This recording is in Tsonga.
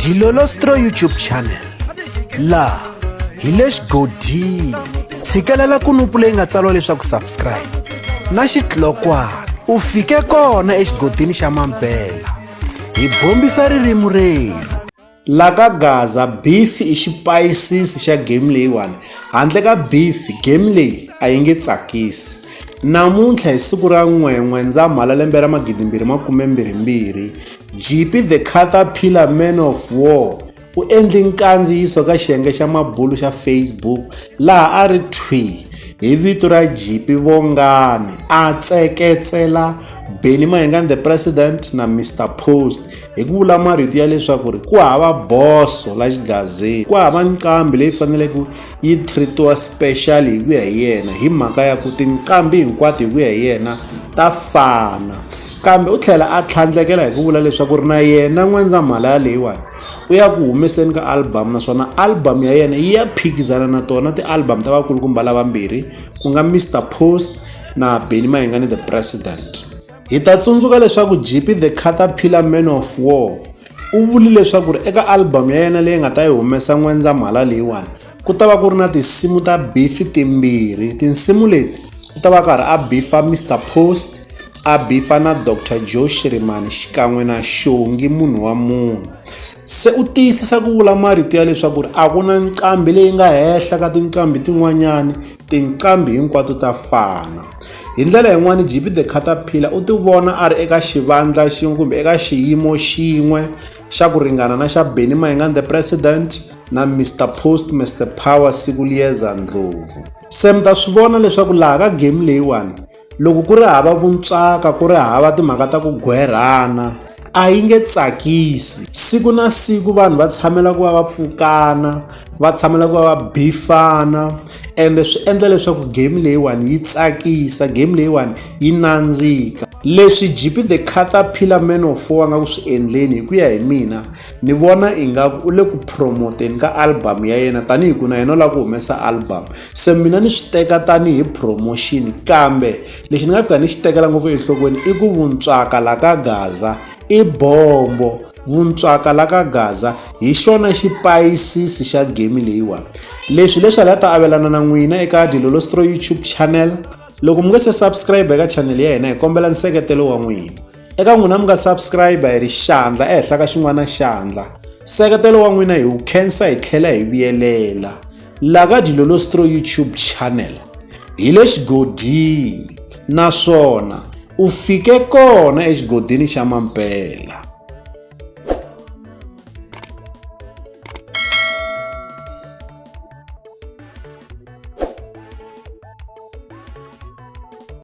Dilolostro YouTube channel la hi le xigodini tshikelela kunupu leyi nga tsariwa leswaku subscribe na xitlokwana u fike kona exigodini xa Mampela hi bombisa ririmi reru la ka Gaza beef i xipayisisi xa game leyiwani handle ka beef game leyi a yi nge tsakisi namuntlha hi siku ra 9 N'wendzamhala lembe ra 2022 Jeepy Khataphila man of war u endle nkandziyiso ka xiyenge xa mabulu xa Facebook laha a ri thwi hi vito ra Jeepy Vongani a tseketsela the president na Mr Post hi ku vula marito ya leswaku ku hava boso la xigazeni ku hava nqambi leyi faneleke yi treatiwa special hi ku ya hi yena hi mhaka ya ku tinqambi hinkwato hi ku ya hi yena ta fana kambe u tlhela a tlhandlekela hi ku vula leswaku na yena N'wendzamhala leyiwani u ya ku humeseni ka album naswona album ya yena yi ya phikizana na tona ti-album ta vakulukumba lavambirhi ku nga Mr Post na the president. Hi ta tsundzuka leswaku Jeepy Khataphila man of war u vuli leswaku eka album ya yena leyi nga ta yi humesa N'wendzamhala leyiwani ku ta va ku ri na tinsimu ta beef timbirhi. Tinsimu leti ku ta va karhi a beefa Mr Post a beefa na Dr Joe Shirimani xikan'we na Shongi munhu wa munhu. Se u tiyisisa ku vula marito ya leswaku a ku na nqambi leyi nga hehla ka tinqambi tin'wanyani tinqambi hinkwato ta fana. Hi ndlela yin'wana Jeepy Khataphila u ti vona a ri eka xivandla xin'we kumbe eka xiyimo xin'we xa ku ringana na xa the president na Mr Post Mr Power siku liyeza ndlopfu. Se mi ta swi vona leswaku laha ka game leyiwani loko ku ri hava vuntswaka ku ri hava timhaka ta ku gwerhana a yi nge tsakisi. Siku na siku vanhu va tshamela ku va va pfukana va tshamela ku va va bifana ende swi endla leswaku game leyiwani yi tsakisa game leyiwani yi nandzika. Leswi Jeepy Khataphila man of war nga ku swi endleni hi ku ya hi mina ni vona ingaku u le ku promoteni ka album ya yena tanihi ku na yena la ku humesa album. Se mina ni swi teka tanihi promotion kambe lexi ni nga fika ni xi tekela ngopfu enhlokweni i ku vuntswaka la ka Gaza i bombo. Vuntswaka la ka Gaza hi xona xipayisisi xa game leyiwani. Leswi ala ta avelana na n'wina eka Dilolostro YouTube channel. Loko mi nga se subscribe eka channel ya hina hi kombela nseketelo wa n'wina. Eka n'wina mi nga subscribe hi ri xandla ehenhla ka xin'wana xandla. Nseketelo wa n'wina hi wu khensa hi tlhela hi vuyelela. La ka Dilolostro YouTube channel hi le xigodini naswona u fike kona exigodini xa Mampela.